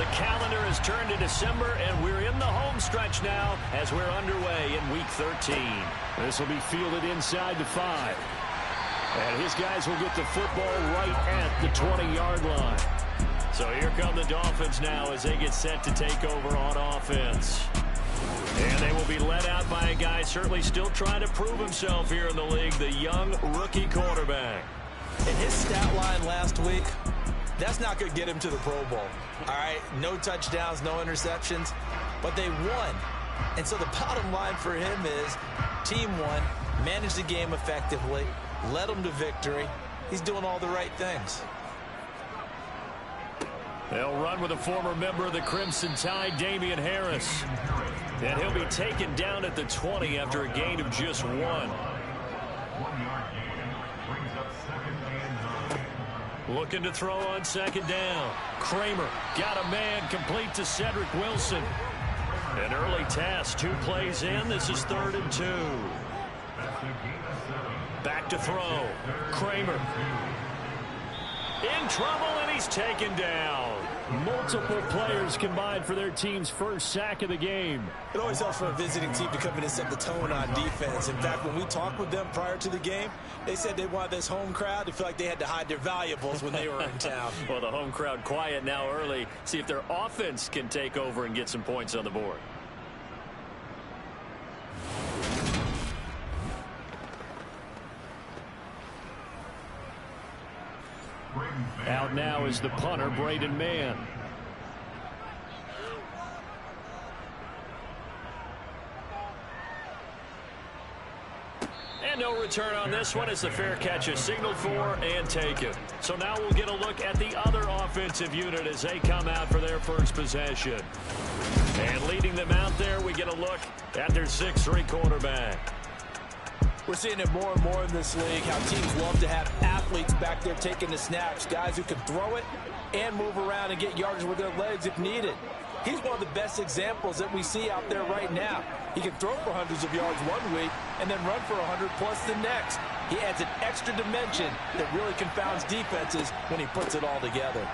The calendar has turned to December, and we're in the home stretch now as we're underway in Week 13. This will be fielded inside the 5. And his guys will get the football right at the 20-yard line. So here come the Dolphins now as they get set to take over on offense. And they will be led out by a guy certainly still trying to prove himself here in the league, the young rookie quarterback. And his stat line last week, that's not going to get him to the Pro Bowl. All right, no touchdowns, no interceptions, but they won. And so the bottom line for him is team won, managed the game effectively, led them to victory. He's doing all the right things. They'll run with a former member of the Crimson Tide, Damian Harris. And he'll be taken down at the 20 after a gain of just 1. Looking to throw on second down. Kramer got a man complete to Cedric Wilson. An early task, 2 plays in. This is 3rd and 2. Back to throw. Kramer. In trouble, and he's taken down. Multiple players combined for their team's first sack of the game. It always helps for a visiting team to come in and set the tone on defense. In fact, when we talked with them prior to the game, they said they wanted this home crowd to feel like they had to hide their valuables when they were in town. Well, the home crowd quiet now early. See if their offense can take over and get some points on the board. Out now is the punter, Braden Mann. And no return on this one as the fair catch is signaled for and taken. So now we'll get a look at the other offensive unit as they come out for their first possession. And leading them out there, we get a look at their 6'3" quarterback. We're seeing it more and more in this league, how teams love to have athletes back there taking the snaps, guys who can throw it and move around and get yardage with their legs if needed. He's one of the best examples that we see out there right now. He can throw for hundreds of yards one week and then run for 100+ the next. He adds an extra dimension that really confounds defenses when he puts it all together.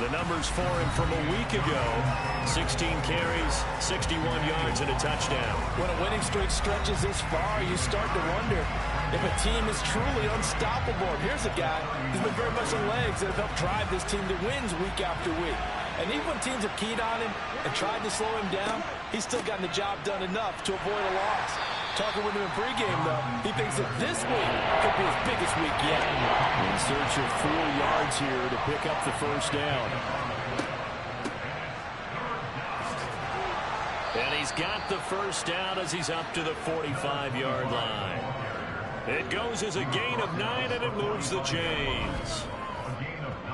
The numbers for him from a week ago: 16 carries, 61 yards, and a touchdown. When a winning streak stretches this far, you start to wonder if a team is truly unstoppable. Here's a guy who's been very much the legs that have helped drive this team to wins week after week. And even when teams have keyed on him and tried to slow him down, he's still gotten the job done enough to avoid a loss. Talking with him in pregame, though, he thinks that this week could be his biggest week yet. In search of 4 yards here to pick up the first down. And he's got the first down as he's up to the 45-yard line. It goes as a gain of 9, and it moves the chains.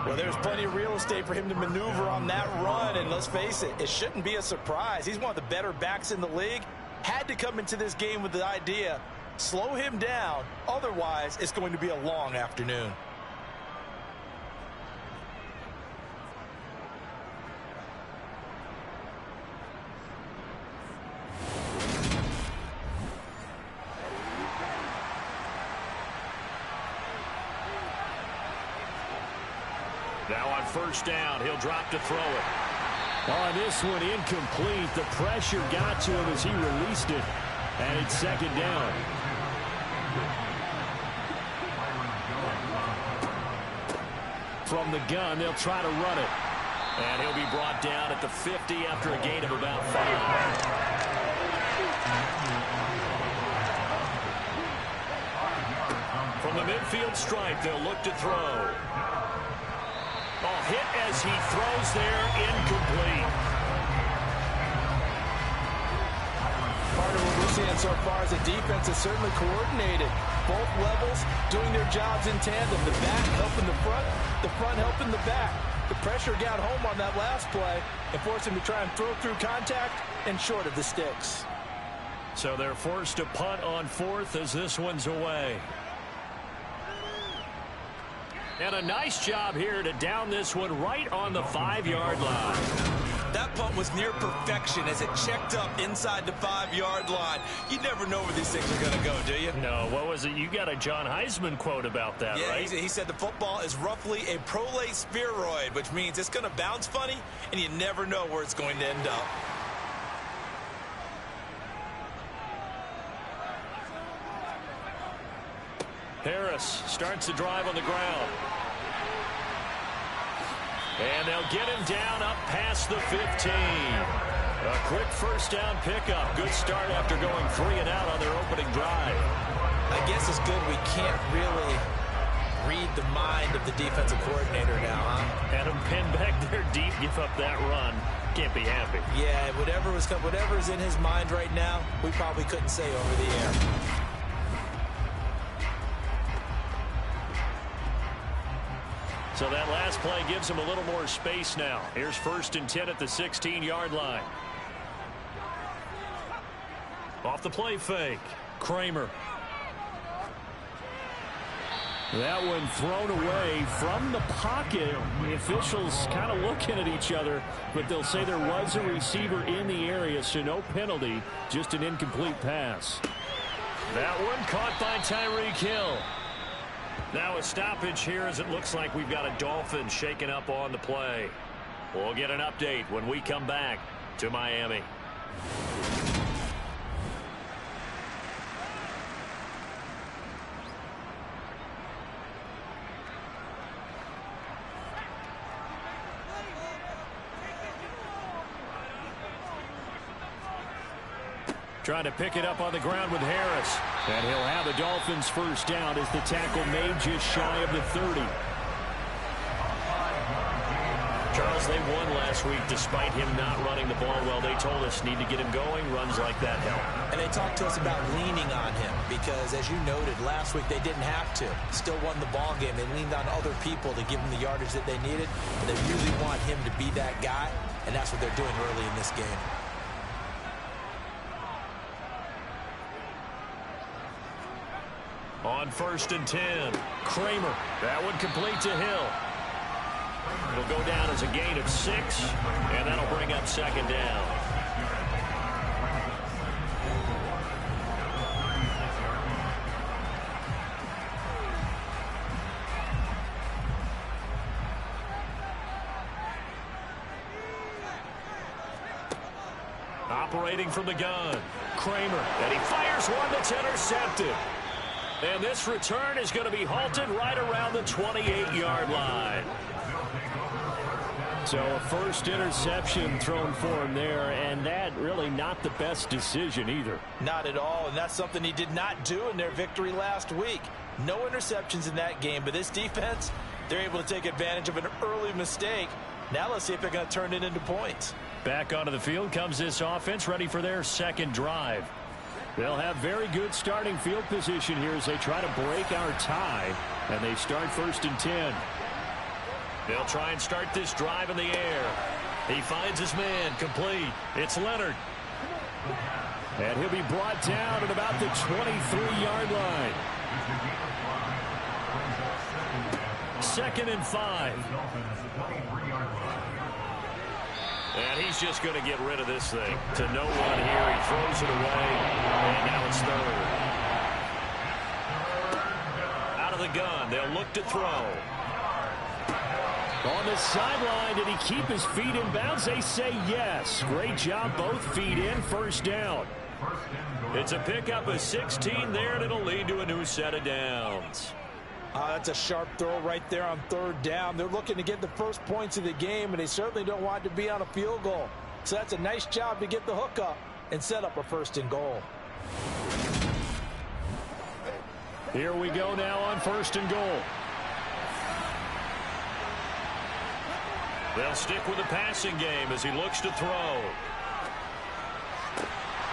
Well, there's plenty of real estate for him to maneuver on that run, and let's face it, it shouldn't be a surprise. He's one of the better backs in the league. Had to come into this game with the idea, slow him down, otherwise it's going to be a long afternoon. Now on first down, he'll drop to throw it. On this one, incomplete. The pressure got to him as he released it. And it's second down. From the gun, they'll try to run it. And he'll be brought down at the 50 after a gain of about 5. From the midfield stripe, they'll look to throw. Oh, hit as he throws there, incomplete. Part of what we're seeing so far is the defense is certainly coordinated. Both levels doing their jobs in tandem. The back helping the front helping the back. The pressure got home on that last play and forced him to try and throw through contact and short of the sticks. So they're forced to punt on 4th as this one's away. And a nice job here to down this one right on the 5-yard line. That punt was near perfection as it checked up inside the 5-yard line. You never know where these things are going to go, do you? No, what was it? You got a John Heisman quote about that, right? He said the football is roughly a prolate spheroid, which means it's going to bounce funny, and you never know where it's going to end up. Harris starts the drive on the ground. And they'll get him down up past the 15. A quick first down pickup. Good start after going 3 and out on their opening drive. I guess it's good we can't really read the mind of the defensive coordinator now, huh? Had him pinned back there deep, give up that run. Can't be happy. Yeah, whatever is in his mind right now, we probably couldn't say over the air. So that last play gives him a little more space now. Here's 1st and 10 at the 16-yard line. Off the play fake. Kramer. That one thrown away from the pocket. The officials kind of looking at each other, but they'll say there was a receiver in the area, so no penalty, just an incomplete pass. That one caught by Tyreek Hill. Now a stoppage here as it looks like we've got a Dolphin shaken up on the play. We'll get an update when we come back to Miami. Trying to pick it up on the ground with Harris. And he'll have the Dolphins first down as the tackle made just shy of the 30. Charles, they won last week despite him not running the ball well. They told us need to get him going. Runs like that help. And they talked to us about leaning on him because, as you noted, last week they didn't have to. Still won the ball game. They leaned on other people to give them the yardage that they needed. They really want him to be that guy, and that's what they're doing early in this game. On 1st and 10, Kramer. That one complete to Hill. It'll go down as a gain of 6, and that'll bring up 2nd down. Operating from the gun, Kramer, and he fires one that's intercepted. And this return is going to be halted right around the 28-yard line. So a first interception thrown for him there, and that really not the best decision either. Not at all, and that's something he did not do in their victory last week. No interceptions in that game, but this defense, they're able to take advantage of an early mistake. Now let's see if they're going to turn it into points. Back onto the field comes this offense, ready for their 2nd drive. They'll have very good starting field position here as they try to break our tie, and they start 1st and 10. They'll try and start this drive in the air. He finds his man, complete. It's Leonard. And he'll be brought down at about the 23-yard line. 2nd and 5. And he's just going to get rid of this thing. To no one here. He throws it away. And now it's 3rd. Out of the gun. They'll look to throw. On the sideline, did he keep his feet in bounds? They say yes. Great job, both feet in, 1st down. It's a pickup of 16 there, and it'll lead to a new set of downs. That's a sharp throw right there on 3rd down. They're looking to get the first points of the game, and they certainly don't want to be on a field goal. So that's a nice job to get the hook up and set up a 1st and goal. Here we go now on 1st and goal. They'll stick with the passing game as he looks to throw.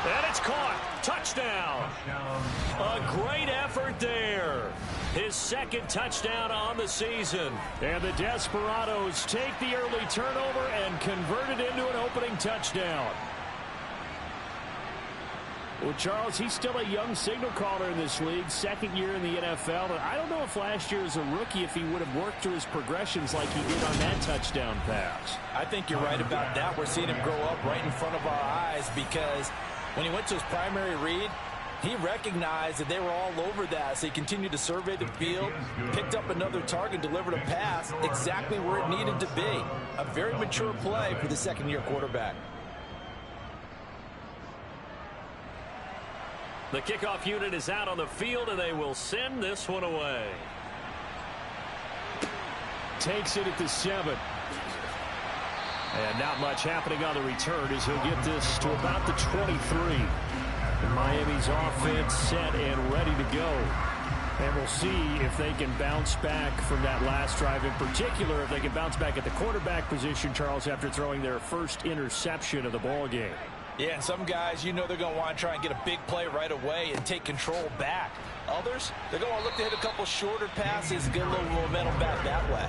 And it's caught. Touchdown. A great effort there. His 2nd touchdown on the season. And the Desperados take the early turnover and convert it into an opening touchdown. Well, Charles, he's still a young signal caller in this league, second year in the NFL. And I don't know if last year as a rookie if he would have worked through his progressions like he did on that touchdown pass. I think you're right about that. We're seeing him grow up right in front of our eyes because when he went to his primary read, he recognized that they were all over that, so he continued to survey the field, picked up another target, delivered a pass exactly where it needed to be. A very mature play for the second-year quarterback. The kickoff unit is out on the field, and they will send this one away. Takes it at the 7. And not much happening on the return as he'll get this to about the 23. Miami's offense set and ready to go. And we'll see if they can bounce back from that last drive. In particular, if they can bounce back at the quarterback position, Charles, after throwing their first interception of the ball game. Yeah, and some guys, you know they're going to want to try and get a big play right away and take control back. Others, they're going to look to hit a couple shorter passes and get a little momentum back that way.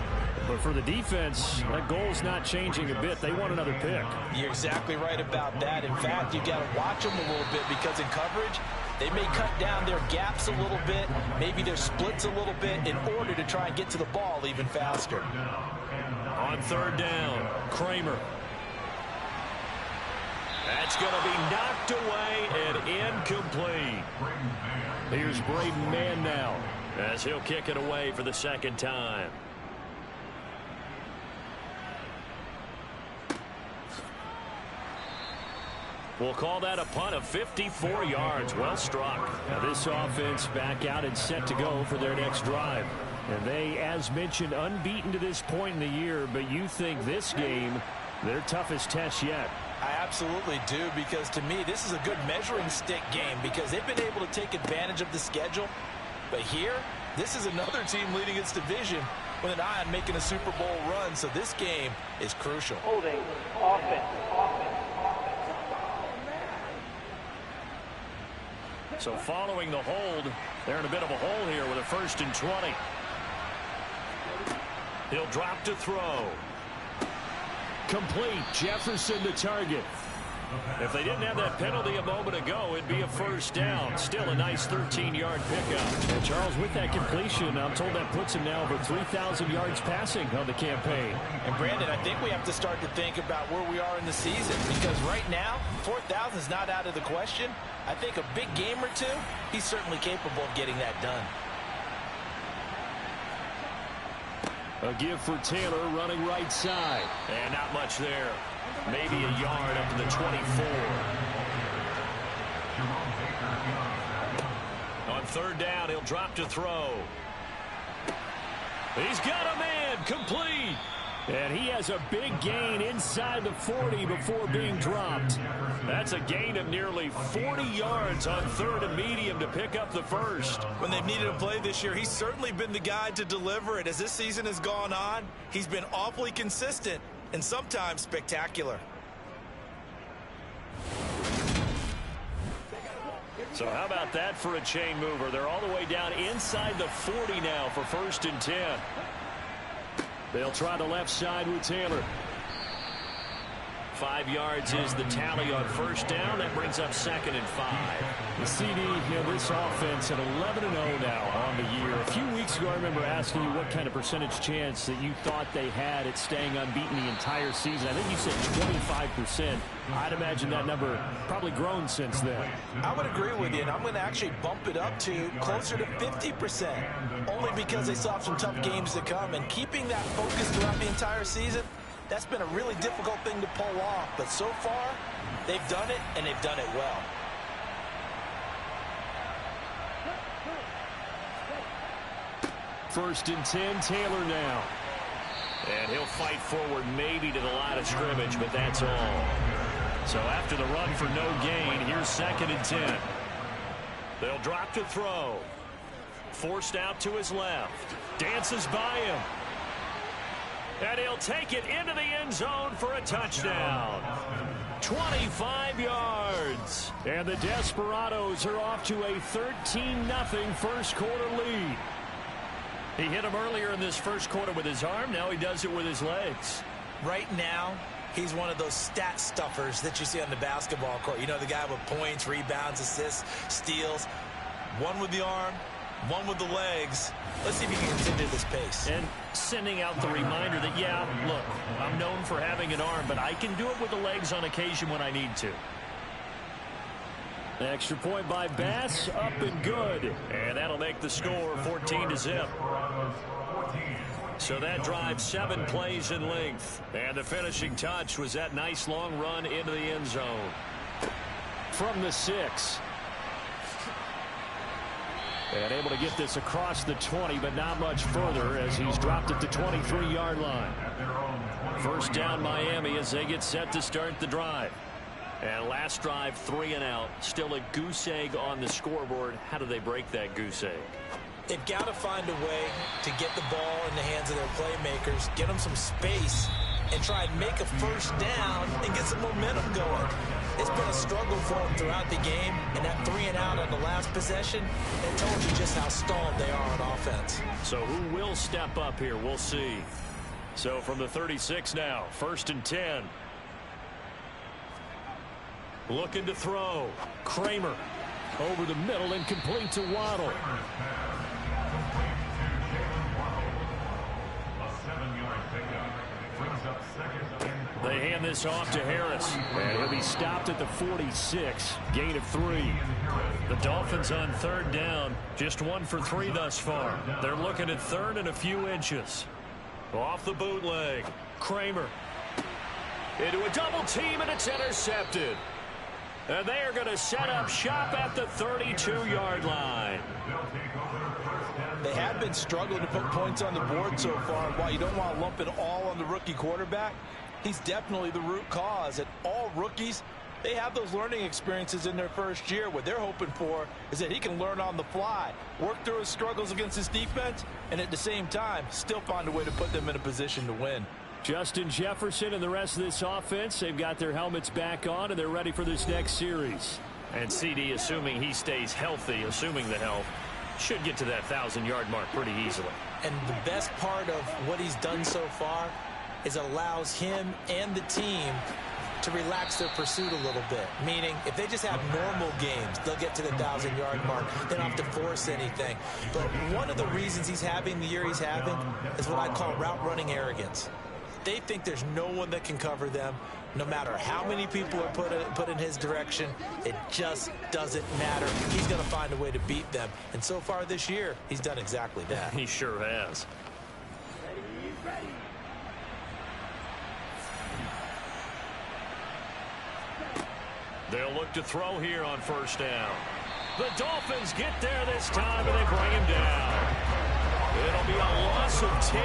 But for the defense, that goal's not changing a bit. They want another pick. You're exactly right about that. In fact, you've got to watch them a little bit because in coverage, they may cut down their gaps a little bit, maybe their splits a little bit in order to try and get to the ball even faster. On third down, Kramer. That's going to be knocked away and incomplete. Here's Braden Mann now as he'll kick it away for the second time. We'll call that a punt of 54 yards. Well struck. Now this offense back out and set to go for their next drive. And they, as mentioned, unbeaten to this point in the year, but you think this game, their toughest test yet. I absolutely do, because to me, this is a good measuring stick game because they've been able to take advantage of the schedule. But here, this is another team leading its division with an eye on making a Super Bowl run, so this game is crucial. Holding, offense. So following the hold, they're in a bit of a hole here with a 1st and 20. He'll drop to throw. Complete. Jefferson the target. If they didn't have that penalty a moment ago, it'd be a first down. Still a nice 13-yard pickup. And Charles, with that completion, I'm told that puts him now over 3,000 yards passing on the campaign. And Brandon, I think we have to start to think about where we are in the season, because right now, 4,000 is not out of the question. I think a big game or two, he's certainly capable of getting that done. A give for Taylor running right side. And not much there. Maybe a yard up to the 24. On third down, he'll drop to throw. He's got a man. Complete. And he has a big gain inside the 40 before being dropped. That's a gain of nearly 40 yards on third and medium to pick up the first. When they've needed a play this year, he's certainly been the guy to deliver it. As this season has gone on, he's been awfully consistent and sometimes spectacular. So how about that for a chain mover? They're all the way down inside the 40 now for 1st and 10. They'll try the left side with Taylor. 5 yards is the tally on first down. That brings up 2nd and 5. The CD, this offense at 11-0 now on the year. A few weeks ago, I remember asking you what kind of percentage chance that you thought they had at staying unbeaten the entire season. I think you said 25%. I'd imagine that number probably grown since then. I would agree with you, and I'm going to actually bump it up to closer to 50%, only because they still have some tough games to come. And keeping that focus throughout the entire season, that's been a really difficult thing to pull off. But so far, they've done it, and they've done it well. First and 10, Taylor now. And he'll fight forward maybe to the line of scrimmage, but that's all. So after the run for no gain, here's 2nd and 10. They'll drop to throw. Forced out to his left. Dances by him. And he'll take it into the end zone for a touchdown. 25 yards. And the Desperados are off to a 13-0 first quarter lead. He hit him earlier in this first quarter with his arm. Now he does it with his legs. Right now, He's one of those stat stuffers that you see on the basketball court. You know, the guy with points, rebounds, assists, steals. One with the arm, one with the legs. Let's see if he can continue this pace. And sending out the reminder that, yeah, look, I'm known for having an arm, but I can do it with the legs on occasion when I need to. Extra point by Bass, up and good. And that'll make the score 14-0. So that drive 7 plays in length. And the finishing touch was that nice long run into the end zone. From the 6. And able to get this across the 20, but not much further as he's dropped at the 23-yard line. First down Miami as they get set to start the drive. And last drive 3 and out. Still a goose egg on the scoreboard. How do they break that goose egg? They've got to find a way to get the ball in the hands of their playmakers, get them some space, and try and make a first down and get some momentum going. It's been a struggle for them throughout the game, and that 3 and out on the last possession, it told you just how stalled they are on offense. So who will step up here? We'll see. So from the 36 now, 1st and 10. Looking to throw. Kramer over the middle and complete to Waddle. They hand this off to Harris. And he'll be stopped at the 46. Gain of 3. The Dolphins on 3rd down. Just 1 for 3 thus far. They're looking at 3rd and a few inches. Off the bootleg. Kramer. Into a double team, and it's intercepted. And they are going to set up shop at the 32-yard line. They have been struggling to put points on the board so far. While you don't want to lump it all on the rookie quarterback, he's definitely the root cause. And all rookies, they have those learning experiences in their first year. What they're hoping for is that he can learn on the fly, work through his struggles against his defense, and at the same time, still find a way to put them in a position to win. Justin Jefferson and the rest of this offense, they've got their helmets back on, and they're ready for this next series. And CD, assuming he stays healthy, assuming the health, should get to that 1,000-yard mark pretty easily. And the best part of what he's done so far is it allows him and the team to relax their pursuit a little bit. Meaning, if they just have normal games, they'll get to the 1,000-yard mark. They don't have to force anything. But one of the reasons he's having the year he's having is what I call route-running arrogance. They think there's no one that can cover them. No matter how many people are put in his direction, it just doesn't matter. He's going to find a way to beat them. And so far this year, he's done exactly that. He sure has. They'll look to throw here on 1st down. The Dolphins get there this time, and they bring him down. It'll be a loss of 10.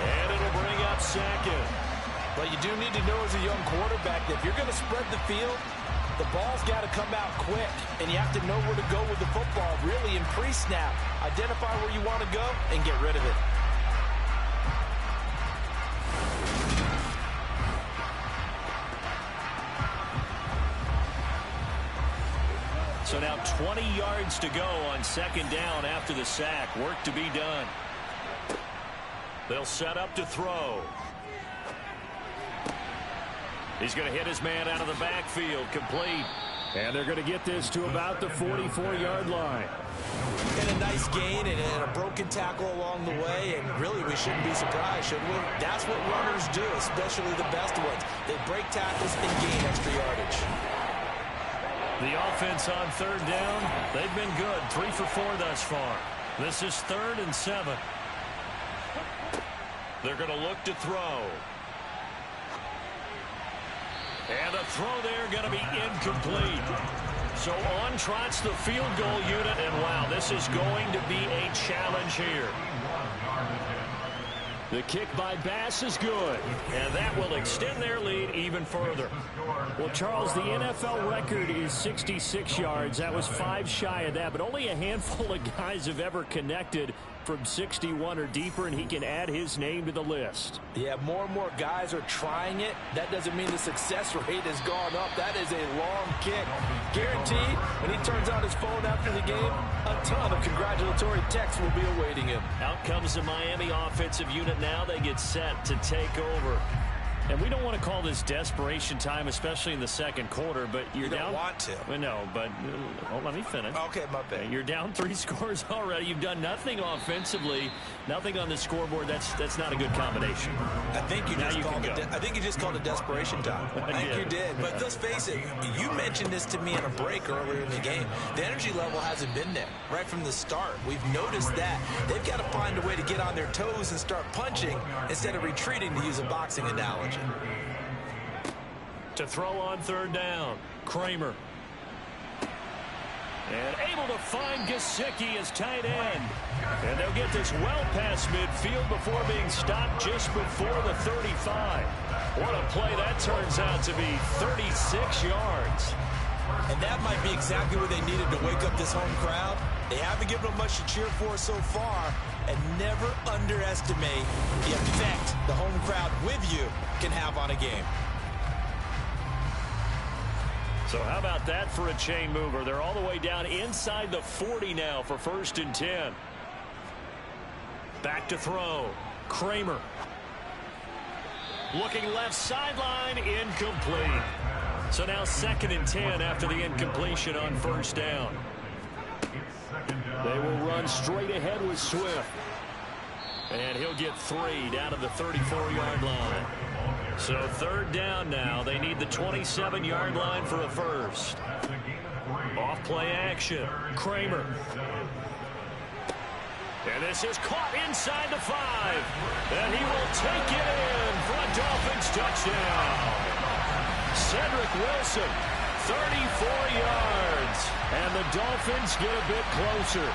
And it'll bring up 2nd. But you do need to know as a young quarterback that if you're going to spread the field, the ball's got to come out quick. And you have to know where to go with the football, really in pre-snap. Identify where you want to go and get rid of it. So now 20 yards to go on 2nd down after the sack. Work to be done. They'll set up to throw. He's going to hit his man out of the backfield. Complete. And they're going to get this to about the 44-yard line. And a nice gain and a broken tackle along the way. And really, we shouldn't be surprised, should we? That's what runners do, especially the best ones. They break tackles and gain extra yardage. The offense on 3rd down, they've been good. 3 for 4 thus far. This is 3rd and 7. They're going to look to throw. And a throw there going to be incomplete. So on trots the field goal unit, and wow, this is going to be a challenge here. The kick by Bass is good. And that will extend their lead even further. Well, Charles, the NFL record is 66 yards. That was 5 shy of that, but only a handful of guys have ever connected from 61 or deeper, and he can add his name to the list. Yeah, more and more guys are trying it. That doesn't mean the success rate has gone up. That is a long kick. Guaranteed, when he turns on his phone after the game, a ton of congratulatory texts will be awaiting him. Out comes the Miami offensive unit now. They get set to take over. And we don't want want to call this desperation time, especially in the second quarter, but you're down. You don't want to. Well, no, but let me finish. Okay, my bad. You're down 3 scores already. You've done nothing offensively, nothing on the scoreboard. That's not a good combination. I think you just called it desperation time. I think you did. But let's face it, you mentioned this to me in a break earlier in the game. The energy level hasn't been there right from the start. We've noticed that. They've got to find a way to get on their toes and start punching instead of retreating, to use a boxing analogy. To throw on third down, Kramer. And able to find Gesicki as tight end. And they'll get this well past midfield before being stopped just before the 35. What a play that turns out to be, 36 yards. And that might be exactly what they needed to wake up this home crowd. They haven't given them much to cheer for so far. And never underestimate the effect the home crowd with you can have on a game. So how about that for a chain mover? They're all the way down inside the 40 now for 1st and 10. Back to throw. Kramer. Looking left sideline, incomplete. So now 2nd and 10 after the incompletion on 1st down. They will run straight ahead with Swift. And he'll get 3 down to the 34-yard line. So 3rd down now. They need the 27-yard line for a first. Off play action. Kramer. And this is caught inside the 5. And he will take it in for a Dolphins touchdown. Cedric Wilson, 34 yards. And the Dolphins get a bit closer.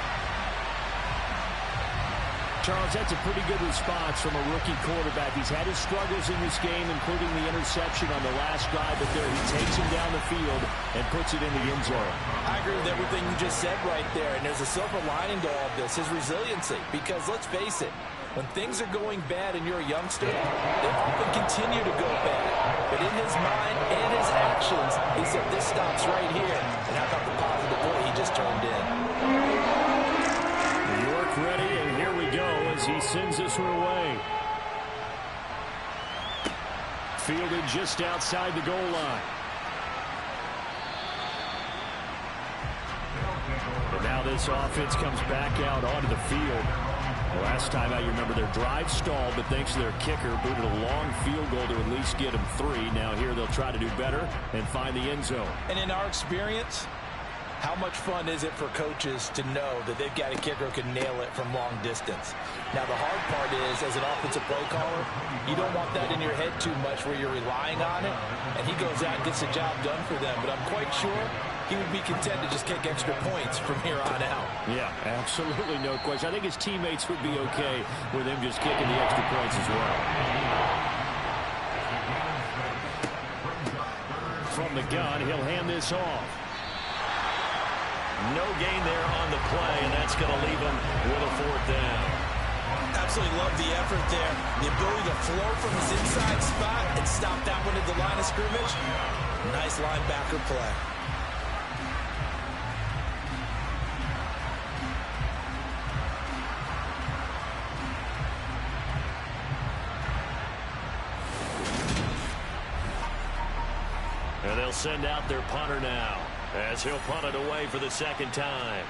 Charles, that's a pretty good response from a rookie quarterback. He's had his struggles in this game, including the interception on the last drive, but there he takes him down the field and puts it in the end zone. I agree with everything you just said right there, and there's a silver lining to all this, his resiliency. Because let's face it, when things are going bad and you're a youngster, they often continue to go bad. But in his mind and his actions, he said, this stops right here. And how about the positive play he just turned in? New York ready, and here we go as he sends this one away. Fielded just outside the goal line. And now this offense comes back out onto the field. Last time out, you remember their drive stalled, but thanks to their kicker, booted a long field goal to at least get them 3. Now here they'll try to do better and find the end zone. And in our experience, how much fun is it for coaches to know that they've got a kicker who can nail it from long distance? Now, the hard part is, as an offensive play caller, you don't want that in your head too much where you're relying on it, and he goes out and gets the job done for them. But I'm quite sure he would be content to just kick extra points from here on out. Yeah, absolutely no question. I think his teammates would be okay with him just kicking the extra points as well. From the gun, he'll hand this off. No gain there on the play, and that's going to leave him with a 4th down. Absolutely love the effort there. The ability to flow from his inside spot and stop that one at the line of scrimmage. Nice linebacker play. And they'll send out their punter now, as he'll punt it away for the 2nd time.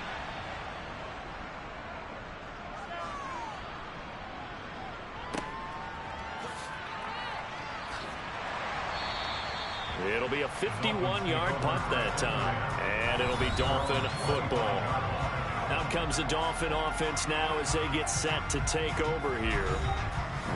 It'll be a 51-yard punt that time, and it'll be Dolphin football. Out comes the Dolphin offense now as they get set to take over here.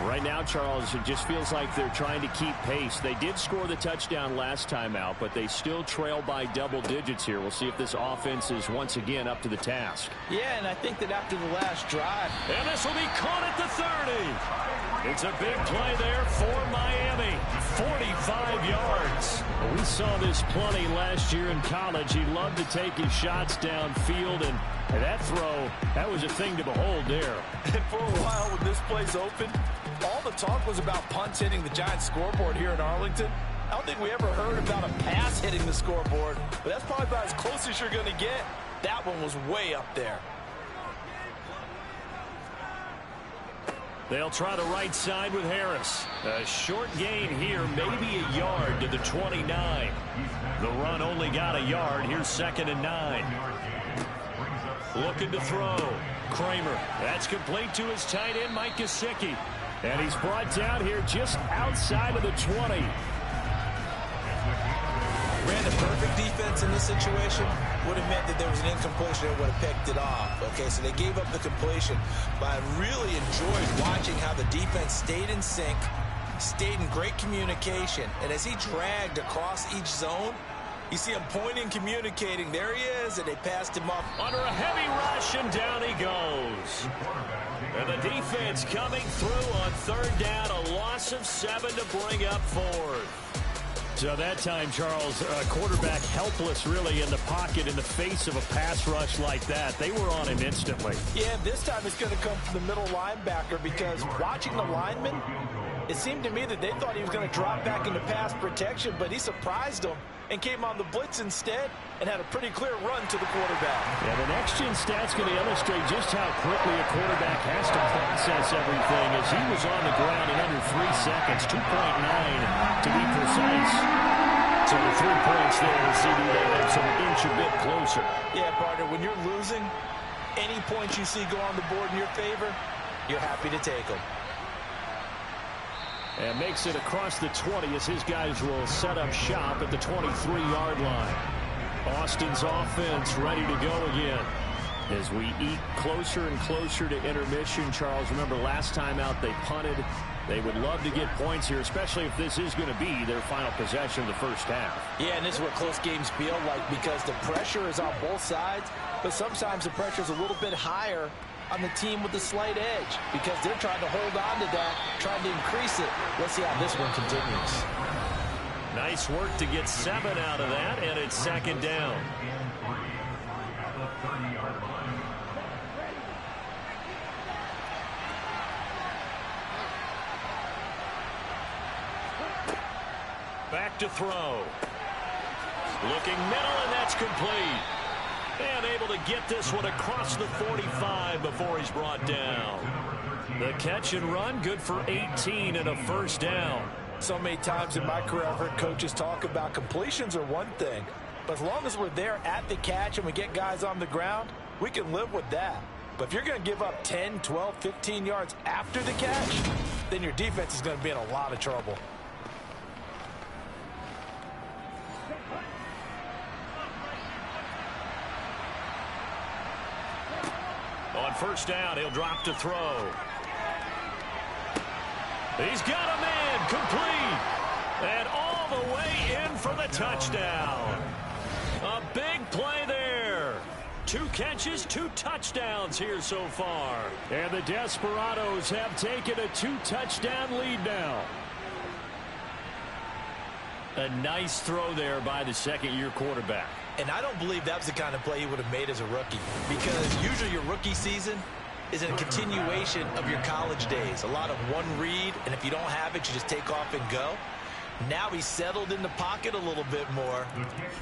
Right now, Charles, it just feels like they're trying to keep pace. They did score the touchdown last time out, but they still trail by double digits here. We'll see if this offense is once again up to the task. Yeah, and I think that after the last drive. And this will be caught at the 30. It's a big play there for Miami. 45 yards. We saw this plenty last year in college. He loved to take his shots downfield, and that throw, that was a thing to behold there. And for a while when this play's open, all the talk was about punts hitting the Giants scoreboard here in Arlington. I don't think we ever heard about a pass hitting the scoreboard, but that's probably about as close as you're going to get. That one was way up there. They'll try the right side with Harris. A short gain here, maybe a yard to the 29. The run only got a yard. Here's 2nd and 9. Looking to throw. Kramer. That's complete to his tight end, Mike Gesicki. And he's brought down here just outside of the 20. Ran a perfect defense in this situation. Would have meant that there was an incompletion and would have picked it off. Okay, so they gave up the completion. But I really enjoyed watching how the defense stayed in sync, stayed in great communication. And as he dragged across each zone, you see him pointing, communicating. There he is, and they passed him off. Under a heavy rush, and down he goes. And the defense coming through on 3rd down. A loss of 7 to bring up 4th. So that time, Charles, quarterback helpless really in the pocket in the face of a pass rush like that. They were on him instantly. Yeah, this time it's going to come from the middle linebacker because watching the lineman, it seemed to me that they thought he was going to drop back into pass protection, but he surprised them and came on the blitz instead and had a pretty clear run to the quarterback. Yeah, the next-gen stat's going to illustrate just how quickly a quarterback has to process everything as he was on the ground in under 3 seconds, 2.9 to be precise. So the 3 points there, CD, they have some inch a bit closer. Yeah, partner, when you're losing, any points you see go on the board in your favor, you're happy to take them. And makes it across the 20 as his guys will set up shop at the 23-yard line. Austin's offense ready to go again. As we eat closer and closer to intermission, Charles, remember last time out they punted. They would love to get points here, especially if this is going to be their final possession of the first half. Yeah, and this is what close games feel like because the pressure is on both sides, but sometimes the pressure is a little bit higher on the team with the slight edge because they're trying to hold on to that, trying to increase it. Let's see how this one continues. Nice work to get 7 out of that, and it's 2nd down. Back to throw. Looking middle, and that's complete. And able to get this one across the 45 before he's brought down. The catch and run, good for 18 and a first down. So many times in my career, I've heard coaches talk about completions are one thing. But as long as we're there at the catch and we get guys on the ground, we can live with that. But if you're going to give up 10, 12, 15 yards after the catch, then your defense is going to be in a lot of trouble. On first down, he'll drop to throw. He's got a man complete. And all the way in for the touchdown. A big play there. 2 catches, 2 touchdowns here so far. And the Desperados have taken a 2-touchdown lead now. A nice throw there by the second-year quarterback. And I don't believe that was the kind of play he would have made as a rookie. Because usually your rookie season is a continuation of your college days. A lot of one read, and if you don't have it, you just take off and go. Now he's settled in the pocket a little bit more,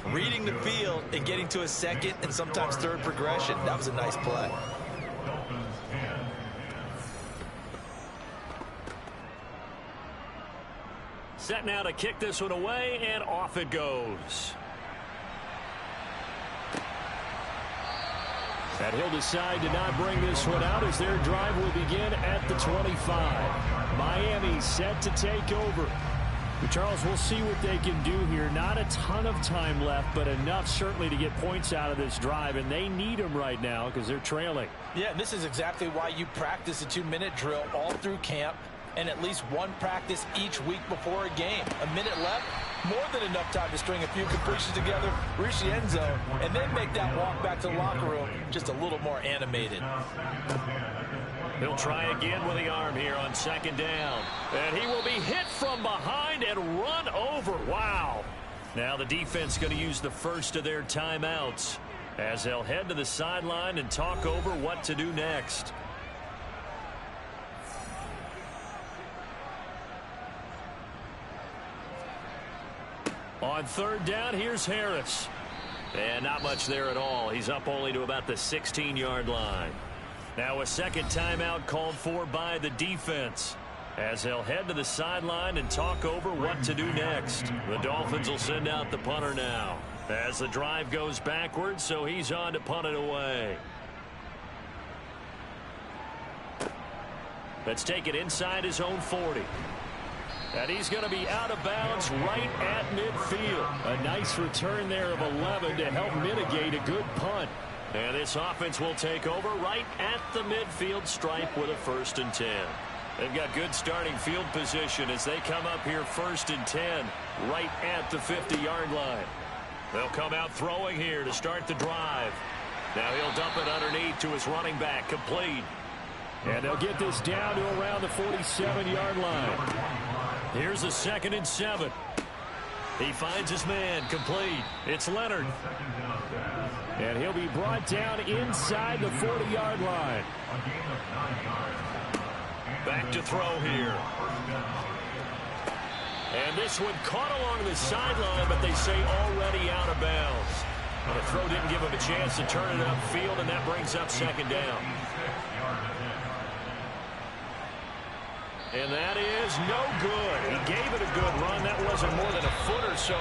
reading the field and getting to a second and sometimes third progression. That was a nice play. Set now to kick this one away, and off it goes. And he'll decide to not bring this one out as their drive will begin at the 25. Miami set to take over. But Charles, we'll see what they can do here. Not a ton of time left, but enough certainly to get points out of this drive, and they need them right now because they're trailing. Yeah, this is exactly why you practice a 2-minute drill all through camp and at least one practice each week before a game. A minute left, more than enough time to string a few completions together, reach the end zone, and then make that walk back to the locker room just a little more animated. He'll try again with the arm here on second down. And he will be hit from behind and run over. Wow. Now the defense going to use the first of their timeouts as they'll head to the sideline and talk over what to do next. On third down, here's Harris. And not much there at all. He's up only to about the 16-yard line. Now a second timeout called for by the defense, as they'll head to the sideline and talk over what to do next. The Dolphins will send out the punter now, as the drive goes backwards, so he's on to punt it away. Let's take it inside his own 40. And he's going to be out of bounds right at midfield. A nice return there of 11 to help mitigate a good punt. And this offense will take over right at the midfield stripe with a 1st and 10. They've got good starting field position as they come up here 1st and 10 right at the 50-yard line. They'll come out throwing here to start the drive. Now he'll dump it underneath to his running back, complete. And they'll get this down to around the 47-yard line. Here's a 2nd and 7. He finds his man, complete. It's Leonard. And he'll be brought down inside the 40-yard line. Back to throw here. And this one caught along the sideline, but they say already out of bounds. Well, the throw didn't give him a chance to turn it upfield, and that brings up 2nd down. And that is no good. He gave it a good run. That wasn't more than a foot or so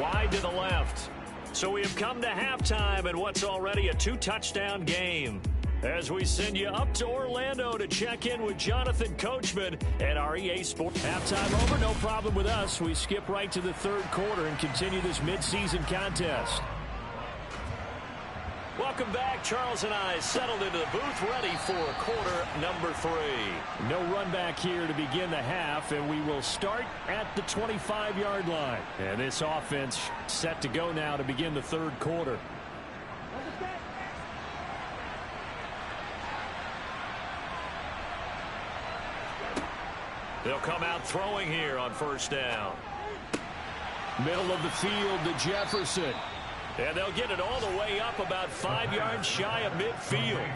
wide to the left. So we have come to halftime in what's already a 2-touchdown game, as we send you up to Orlando to check in with Jonathan Coachman at our EA Sports. Halftime over, no problem with us. We skip right to the 3rd quarter and continue this midseason contest. Welcome back. Charles and I settled into the booth, ready for quarter number 3. No run back here to begin the half, and we will start at the 25-yard line. And this offense set to go now to begin the 3rd quarter. They'll come out throwing here on 1st down. Middle of the field to Jefferson. And they'll get it all the way up about 5 yards shy of midfield.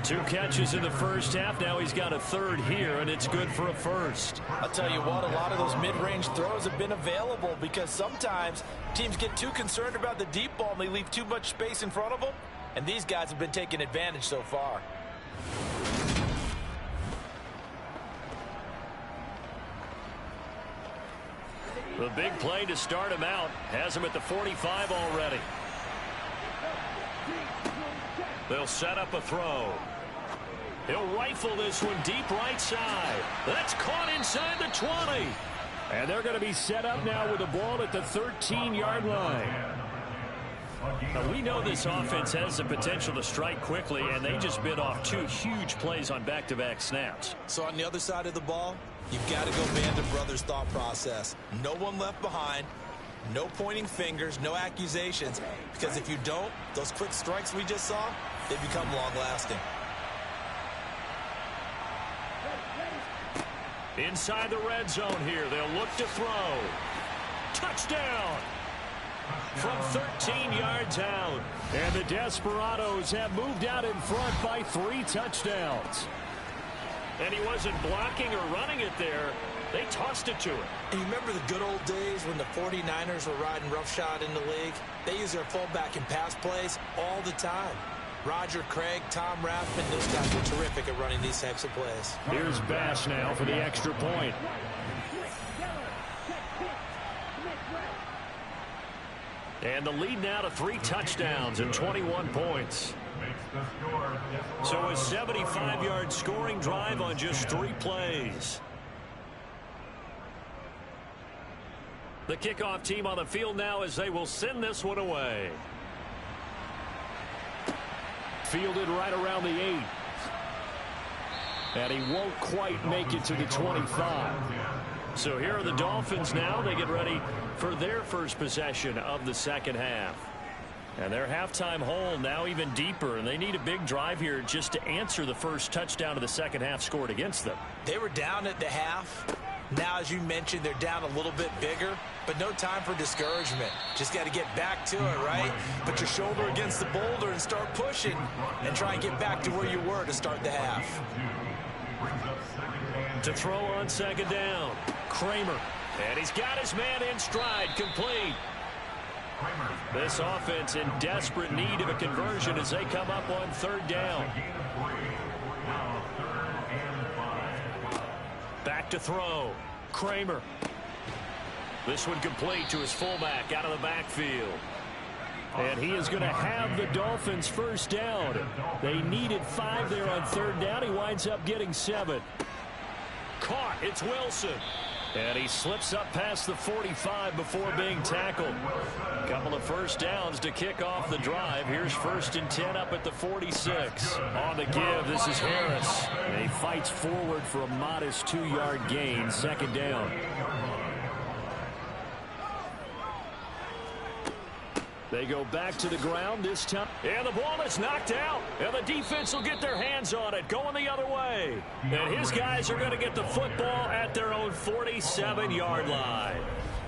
2 catches in the 1st half. Now he's got a 3rd here, and it's good for a 1st. I'll tell you what, a lot of those mid-range throws have been available because sometimes teams get too concerned about the deep ball and they leave too much space in front of them. And these guys have been taking advantage so far. The big play to start him out has him at the 45 already. They'll set up a throw. He'll rifle this one deep right side. That's caught inside the 20. And they're going to be set up now with the ball at the 13-yard line. Now, we know this offense has the potential to strike quickly, and they just bit off 2 huge plays on back-to-back snaps. So on the other side of the ball, you've got to go Band of Brothers thought process. No one left behind. No pointing fingers, no accusations. Because if you don't, those quick strikes we just saw, they become long-lasting. Inside the red zone here, they'll look to throw. Touchdown! From 13 yards out. And the Desperados have moved out in front by 3 touchdowns. And he wasn't blocking or running it there. They tossed it to him. And you remember the good old days when the 49ers were riding roughshod in the league? They use their fullback in pass plays all the time. Roger Craig, Tom Rathman, those guys were terrific at running these types of plays. Here's Bass now for the extra point. And the lead now to 3 touchdowns and 21 points. So a 75-yard scoring drive on just 3 plays. The kickoff team on the field now as they will send this one away. Fielded right around the 8. And he won't quite make it to the 25. So here are the Dolphins now. They get ready for their first possession of the 2nd half. And their halftime hole now even deeper, and they need a big drive here just to answer the first touchdown of the 2nd half scored against them. They were down at the half. Now, as you mentioned, they're down a little bit bigger, but no time for discouragement. Just got to get back to it, right? Put your shoulder against the boulder and start pushing and try and get back to where you were to start the half. To throw on 2nd down, Kramer. And he's got his man in stride, complete. This offense in desperate need of a conversion as they come up on 3rd down. to throw. Kramer. This one complete to his fullback out of the backfield. And he is going to have the Dolphins first down. They needed 5 there on third down. He winds up getting 7. Caught. It's Wilson. And he slips up past the 45 before being tackled. A couple of first downs to kick off the drive. Here's 1st and 10 up at the 46. On the give, this is Harris. And he fights forward for a modest 2-yard gain. 2nd down. They go back to the ground this time. And the ball is knocked out. And the defense will get their hands on it, going the other way. And his guys are going to get the football at their own 47-yard line.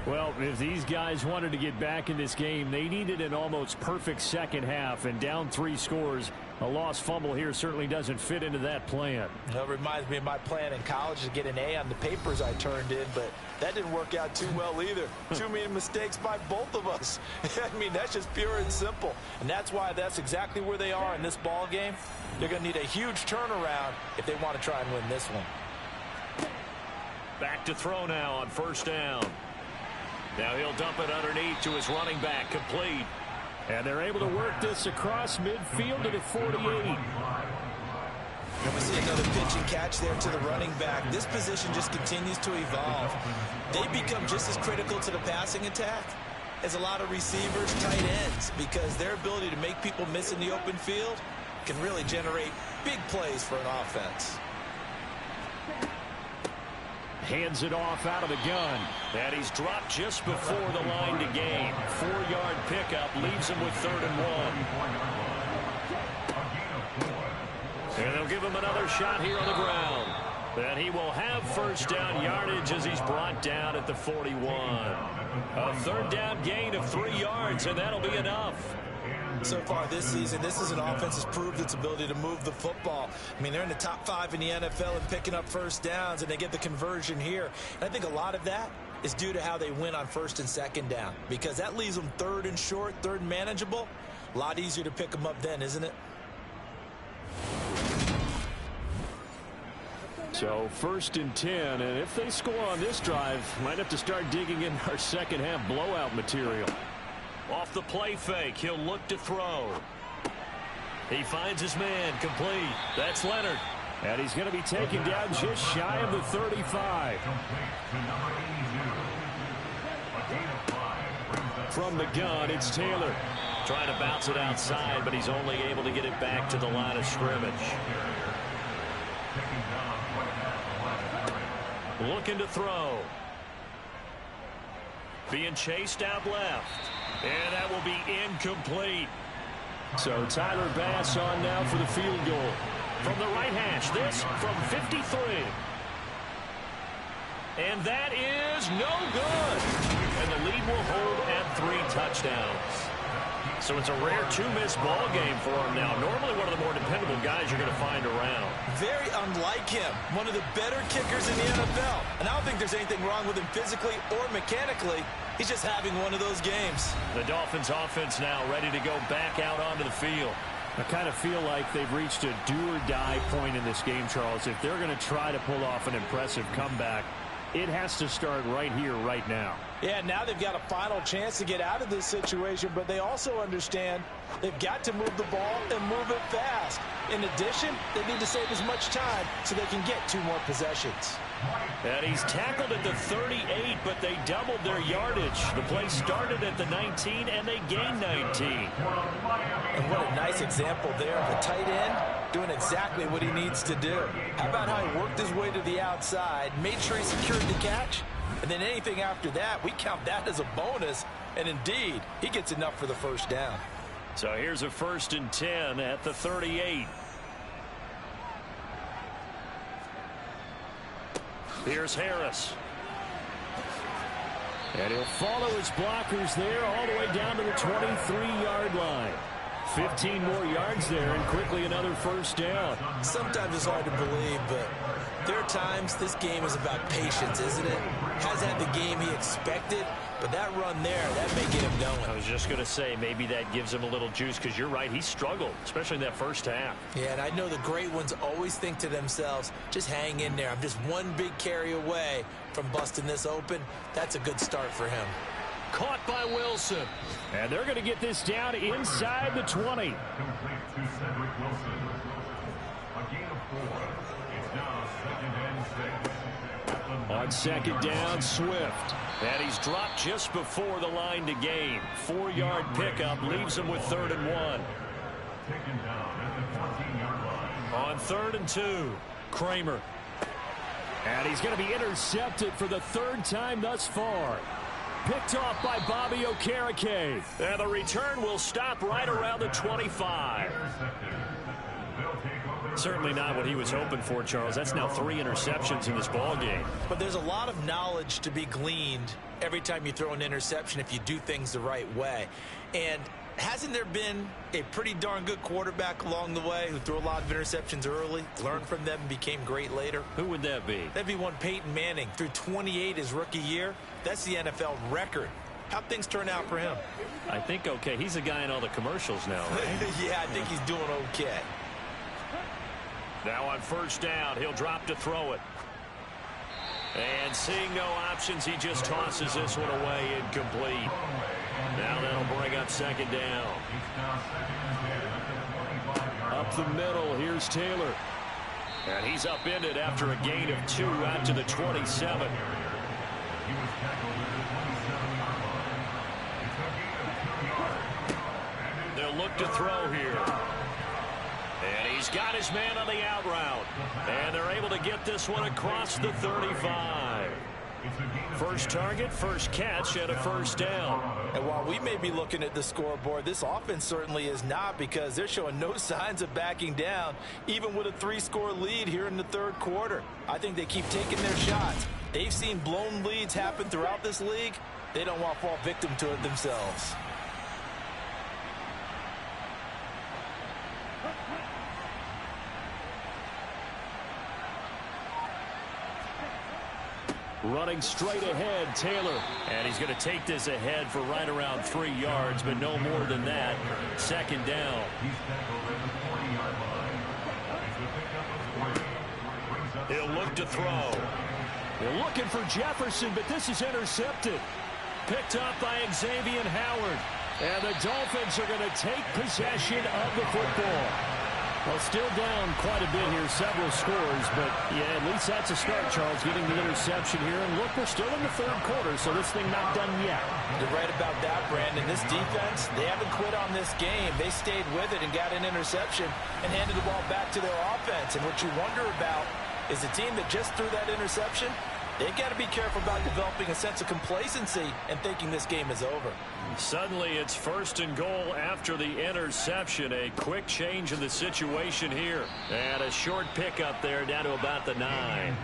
Well, if these guys wanted to get back in this game, they needed an almost perfect second half. And down 3 scores, a lost fumble here certainly doesn't fit into that plan. It reminds me of my plan in college to get an A on the papers I turned in, but that didn't work out too well either. Too many mistakes by both of us. I mean, that's just pure and simple. And that's why that's exactly where they are in this ball game. They're going to need a huge turnaround if they want to try and win this one. Back to throw now on 1st down. Now he'll dump it underneath to his running back, complete. And they're able to work this across midfield to the 48. And we see another pitch and catch there to the running back. This position just continues to evolve. They become just as critical to the passing attack as a lot of receivers, tight ends, because their ability to make people miss in the open field can really generate big plays for an offense. Hands it off out of the gun. And he's dropped just before the line to gain. 4-yard pickup leaves him with 3rd and 1. And they'll give him another shot here on the ground. And he will have first down yardage as he's brought down at the 41. A 3rd down gain of 3 yards, and that'll be enough. So far this season, this is an offense that's proved its ability to move the football. I mean, they're in the top 5 in the NFL in picking up first downs, and they get the conversion here. And I think a lot of that is due to how they win on 1st and 2nd down, because that leaves them 3rd and short, 3rd and manageable. A lot easier to pick them up then, isn't it? So 1st and 10, and if they score on this drive, might have to start digging in our second half blowout material. Off the play fake, he'll look to throw. He finds his man, complete. That's Leonard. And he's going to be taken down just shy of the 35. From the gun, it's Taylor. Trying to bounce it outside, but he's only able to get it back to the line of scrimmage. Looking to throw. Being chased out left. And that will be incomplete. So Tyler Bass on now for the field goal. From the right hash, this from 53. And that is no good. And the lead will hold at 3 touchdowns. So it's a rare 2-miss ball game for him now. Normally one of the more dependable guys you're going to find around. Very unlike him. One of the better kickers in the NFL. And I don't think there's anything wrong with him physically or mechanically. He's just having one of those games. The Dolphins offense now ready to go back out onto the field. I kind of feel like they've reached a do-or-die point in this game, Charles. If they're going to try to pull off an impressive comeback, it has to start right here, right now. Yeah, now they've got a final chance to get out of this situation, but they also understand they've got to move the ball and move it fast. In addition, they need to save as much time so they can get 2 more possessions. And he's tackled at the 38, but they doubled their yardage. The play started at the 19, and they gained 19. And what a nice example there of a tight end doing exactly what he needs to do. How about how he worked his way to the outside, made sure he secured the catch, and then anything after that, we count that as a bonus. And indeed, he gets enough for the first down. So here's a 1st and 10 at the 38. Here's Harris. And he'll follow his blockers there all the way down to the 23-yard line. 15 more yards there, and quickly another first down. Sometimes it's hard to believe, but there are times this game is about patience, isn't it? Hasn't had the game he expected, But that run there, that may get him going. I was just going to say, maybe that gives him a little juice, because you're right, he struggled, especially in that first half. Yeah, and I know the great ones always think to themselves, just hang in there. I'm just one big carry away from busting this open. That's a good start for him. Caught by Wilson. And they're going to get this down inside the 20. On second down, Swift. And he's dropped just before the line to gain. 4-yard pickup leaves him with 3rd and 1. On 3rd and 2, Kramer. And he's going to be intercepted for the 3rd time thus far. Picked off by Bobby Okereke. And the return will stop right around the 25. Certainly not what he was hoping for, Charles. That's now 3 interceptions in this ball game. But there's a lot of knowledge to be gleaned every time you throw an interception if you do things the right way. And hasn't there been a pretty darn good quarterback along the way who threw a lot of interceptions early, learned from them, and became great later? Who would that be? That'd be one Peyton Manning. Threw 28 his rookie year. That's the NFL record. How'd things turn out for him? I think okay. He's a guy in all the commercials now, right? Yeah, I think he's doing okay. Now on 1st down, he'll drop to throw it. And seeing no options, he just tosses this one away, incomplete. Now that'll bring up 2nd down. Up the middle, here's Taylor. And he's upended after a gain of 2 out to the 27. They'll look to throw here. And he's got his man on the out route. And they're able to get this one across the 35. First target, first catch, and a 1st down. And while we may be looking at the scoreboard, this offense certainly is not, because they're showing no signs of backing down, even with a 3-score lead here in the 3rd quarter. I think they keep taking their shots. They've seen blown leads happen throughout this league. They don't want to fall victim to it themselves. Running straight ahead, Taylor. And he's going to take this ahead for right around 3 yards, but no more than that. 2nd down. He'll look to throw. They're looking for Jefferson, but this is intercepted. Picked up by Xavier Howard. And the Dolphins are going to take possession of the football. Well, still down quite a bit here, several scores, but yeah, at least that's a start, Charles, getting the interception here. And look, we're still in the 3rd quarter, so this thing not done yet. You're right about that, Brandon. This defense, they haven't quit on this game. They stayed with it and got an interception and handed the ball back to their offense. And what you wonder about is the team that just threw that interception, they've got to be careful about developing a sense of complacency and thinking this game is over. Suddenly it's 1st and goal after the interception. A quick change in the situation here. And a short pickup there down to about the 9.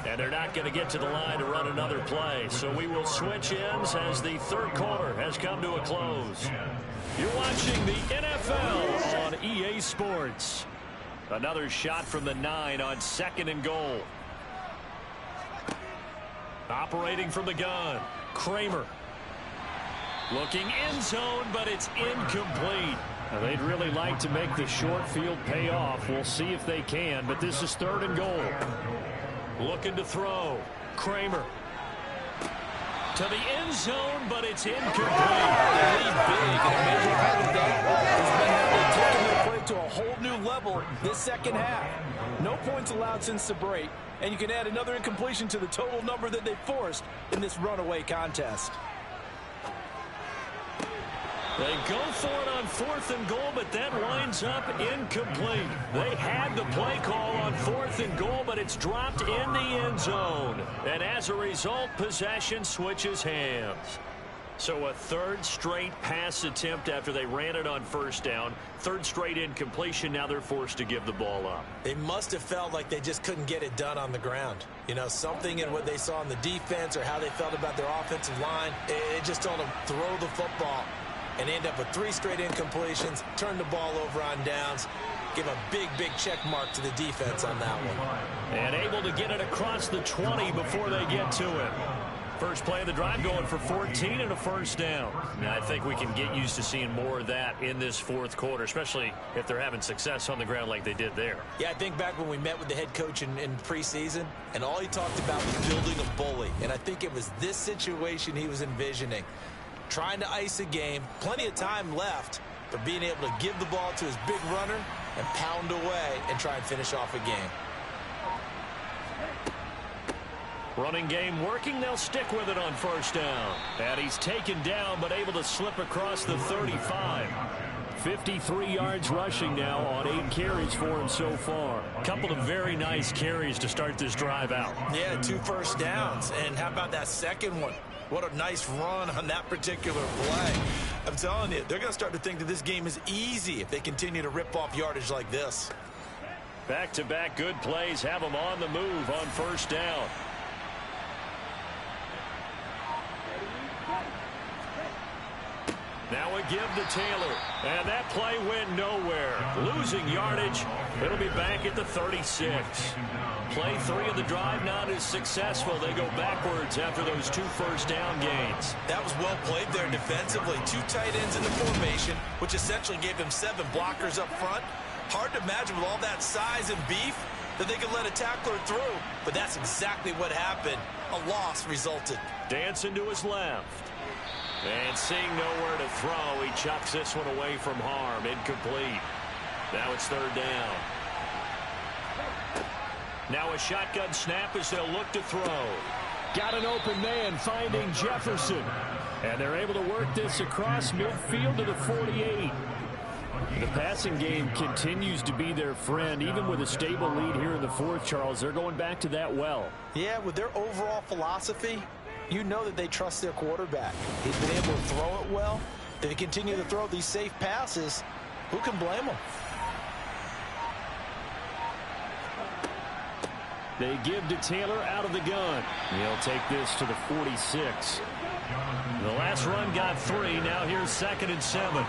And they're not going to get to the line to run another play. So we will switch ends as the 3rd quarter has come to a close. You're watching the NFL on EA Sports. Another shot from the 9 on 2nd and goal. Operating from the gun, Kramer. Looking end zone, but it's incomplete. Now, they'd really like to make the short field pay off. We'll see if they can, but this is 3rd and goal. Looking to throw, Kramer. To the end zone, but it's incomplete. They lead big, and a major part of that has been taking their play to a whole new level this 2nd half. No points allowed since the break, and you can add another incompletion to the total number that they forced in this runaway contest. They go for it on 4th and goal, but that winds up incomplete. They had the play call on 4th and goal, but it's dropped in the end zone. And as a result, possession switches hands. So a 3rd straight pass attempt after they ran it on 1st down. 3rd straight incompletion. Now they're forced to give the ball up. They must have felt like they just couldn't get it done on the ground. You know, something in what they saw in the defense or how they felt about their offensive line, it just told them throw the football. and end up with 3 straight incompletions, turn the ball over on downs, give a big, big check mark to the defense on that one. And able to get it across the 20 before they get to it. First play of the drive going for 14 and a first down. Now, I think we can get used to seeing more of that in this fourth quarter, especially if they're having success on the ground like they did there. Yeah, I think back when we met with the head coach in preseason, and all he talked about was building a bully. And I think it was this situation he was envisioning. Trying to ice a game, plenty of time left, but being able to give the ball to his big runner and pound away and try and finish off a game. Running game working. They'll stick with it on first down. And he's taken down but able to slip across the 35. 53 yards rushing now on 8 carries for him so far. A couple of very nice carries to start this drive out. Yeah, 2 first downs. And how about that second one? What a nice run on that particular play. I'm telling you, they're going to start to think that this game is easy if they continue to rip off yardage like this. Back-to-back good plays have them on the move on first down. Now a give to Taylor. And that play went nowhere. Losing yardage. It'll be back at the 36. Play 3 of the drive not as successful. They go backwards after those 2 first down gains. That was well played there defensively. 2 tight ends in the formation, which essentially gave them 7 blockers up front. Hard to imagine with all that size and beef that they could let a tackler through. But that's exactly what happened. A loss resulted. Dancing to his left. And seeing nowhere to throw, he chucks this one away from harm. Incomplete. Now it's third down. Now a shotgun snap as they'll look to throw. Got an open man finding Jefferson. And they're able to work this across midfield to the 48. The passing game continues to be their friend. Even with a stable lead here in the fourth, Charles, they're going back to that well. Yeah, with their overall philosophy, you know that they trust their quarterback. He's been able to throw it well. If they continue to throw these safe passes, who can blame them? They give to Taylor out of the gun. He'll take this to the 46. The last run got 3. Now here's 2nd and 7.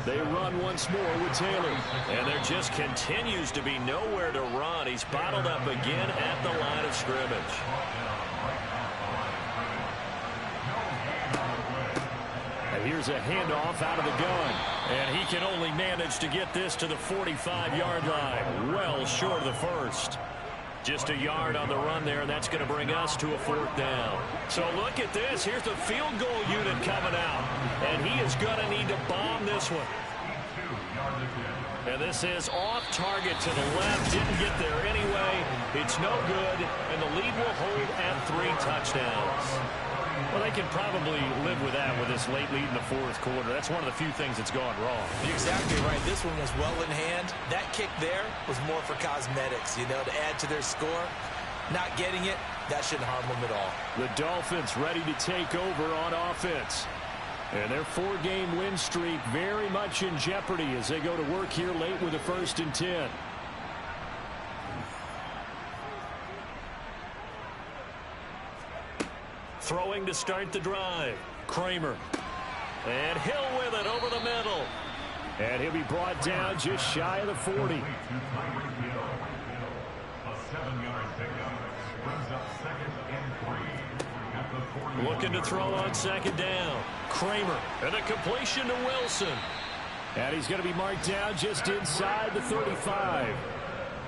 They run once more with Taylor. And there just continues to be nowhere to run. He's bottled up again at the line of scrimmage. And here's a handoff out of the gun. And he can only manage to get this to the 45-yard line. Well short of the first. Just a yard on the run there, and that's going to bring us to a 4th down. So look at this. Here's the field goal unit coming out. And he is going to need to bomb this one. And this is off target to the left. Didn't get there anyway. It's no good, and the lead will hold at 3 touchdowns. Well, they can probably live with that with this late lead in the fourth quarter. That's one of the few things that's gone wrong. You're exactly right. This one was well in hand. That kick there was more for cosmetics, you know, to add to their score. Not getting it, that shouldn't harm them at all. The Dolphins ready to take over on offense. And their 4-game win streak very much in jeopardy as they go to work here late with a 1st and 10. Throwing to start the drive. Kramer. And Hill with it over the middle. And he'll be brought down just shy of the 40. Looking to throw on 2nd down. Kramer. And a completion to Wilson. And he's going to be marked down just inside the 35.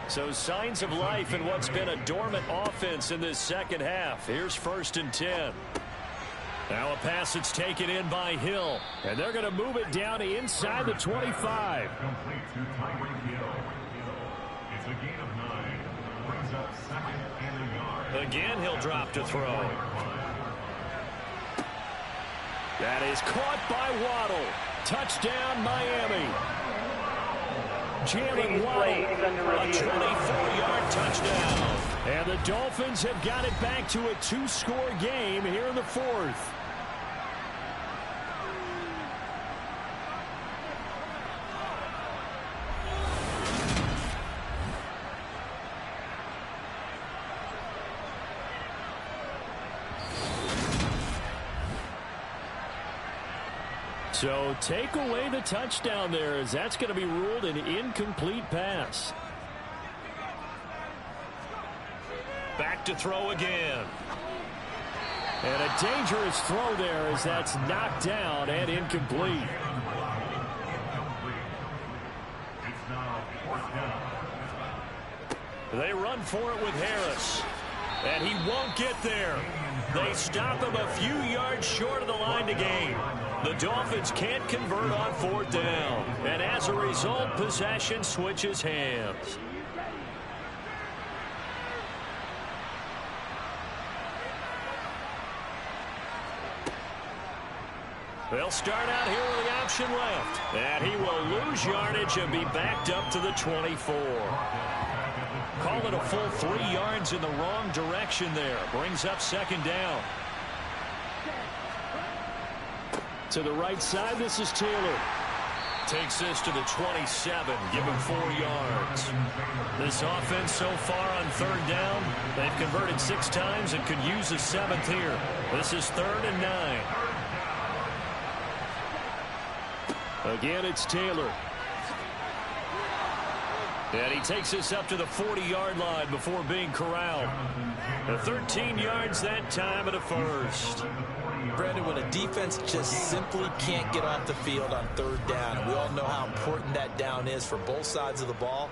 So signs of life in what's been a dormant offense in this second half. Here's 1st and 10. Now a pass that's taken in by Hill. And they're going to move it down to inside the 25. Again, he'll drop to throw. That is caught by Waddle. Touchdown, Miami. Jalen Waddle, a 24-yard touchdown. And the Dolphins have got it back to a 2-score game here in the fourth. So take away the touchdown there, as that's going to be ruled an incomplete pass. Back to throw again. And a dangerous throw there, as that's knocked down and incomplete. They run for it with Harris. And he won't get there. They stop him a few yards short of the line to gain. The Dolphins can't convert on 4th down. And as a result, possession switches hands. They'll start out here with the option left. And he will lose yardage and be backed up to the 24. Call it a full 3 yards in the wrong direction there. Brings up 2nd down. To the right side, this is Taylor. Takes this to the 27, give him 4 yards. This offense so far on 3rd down, they've converted 6 times and could use a 7th here. This is 3rd and 9. Again, it's Taylor. And he takes us up to the 40-yard line before being corralled. 13 yards that time at a first. Brandon, when a defense just simply can't get off the field on 3rd down, and we all know how important that down is for both sides of the ball,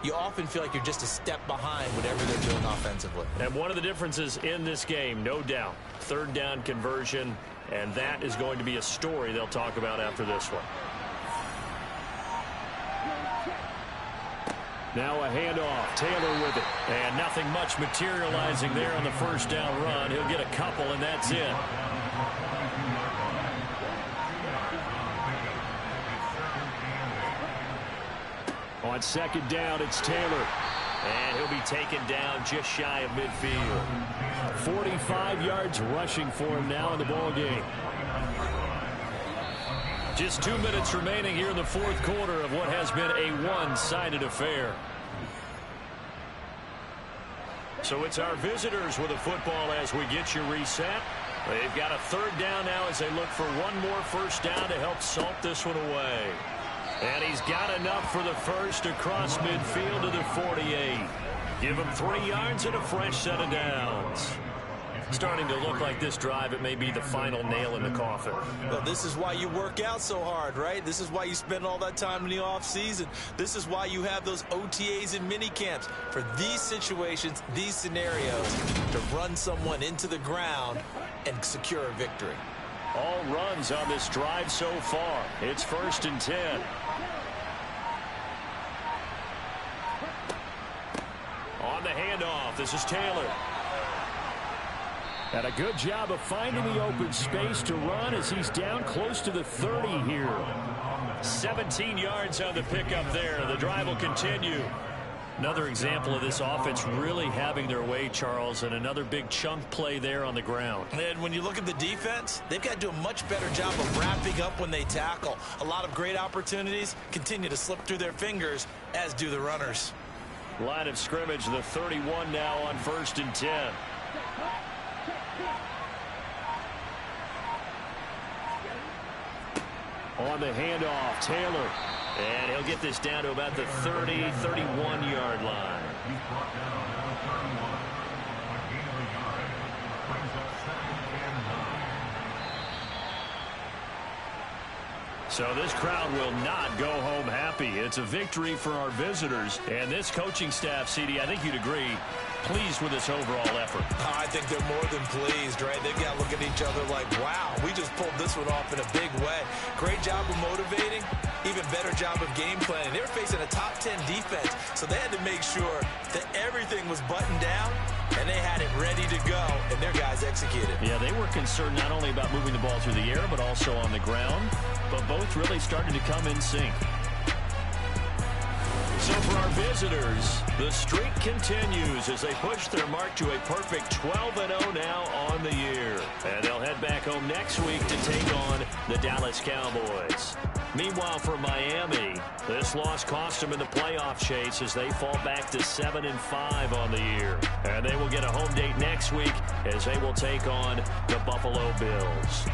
you often feel like you're just a step behind whatever they're doing offensively. And one of the differences in this game, no doubt, 3rd down conversion, and that is going to be a story they'll talk about after this one. Now a handoff. Taylor with it. And nothing much materializing there on the 1st down run. He'll get a couple, and that's it. On 2nd down, it's Taylor. And he'll be taken down just shy of midfield. 45 yards rushing for him now in the ball game. Just 2 minutes remaining here in the 4th quarter of what has been a one-sided affair. So it's our visitors with the football as we get you reset. They've got a 3rd down now as they look for one more 1st down to help salt this one away. And he's got enough for the first across midfield to the 48. Give him 3 yards and a fresh set of downs. Starting to look like this drive, it may be the final nail in the coffin. Well, this is why you work out so hard, right? This is why you spend all that time in the offseason. This is why you have those OTAs and mini camps. For these situations, these scenarios, to run someone into the ground and secure a victory. All runs on this drive so far. It's 1st and 10. On the handoff, this is Taylor. And a good job of finding the open space to run as he's down close to the 30 here. 17 yards on the pickup there. The drive will continue. Another example of this offense really having their way, Charles, and another big chunk play there on the ground. And when you look at the defense, they've got to do a much better job of wrapping up when they tackle. A lot of great opportunities continue to slip through their fingers, as do the runners. Line of scrimmage, the 31 now on 1st and 10. On the handoff, Taylor. And he'll get this down to about the 30, 31-yard line. So this crowd will not go home happy. It's a victory for our visitors. And this coaching staff, CD, I think you'd agree, pleased with this overall effort. I think they're more than pleased, right? They've got to look at each other like, wow, we just pulled this one off in a big way. Great job of motivating, even better job of game planning. They were facing a top 10 defense, so they had to make sure that everything was buttoned down, and they had it ready to go, and their guys executed. Yeah, they were concerned not only about moving the ball through the air, but also on the ground, but both really started to come in sync. So for our visitors, the streak continues as they push their mark to a perfect 12-0 now on the year. And they'll head back home next week to take on the Dallas Cowboys. Meanwhile, for Miami, this loss cost them in the playoff chase as they fall back to 7-5 on the year. And they will get a home date next week as they will take on the Buffalo Bills.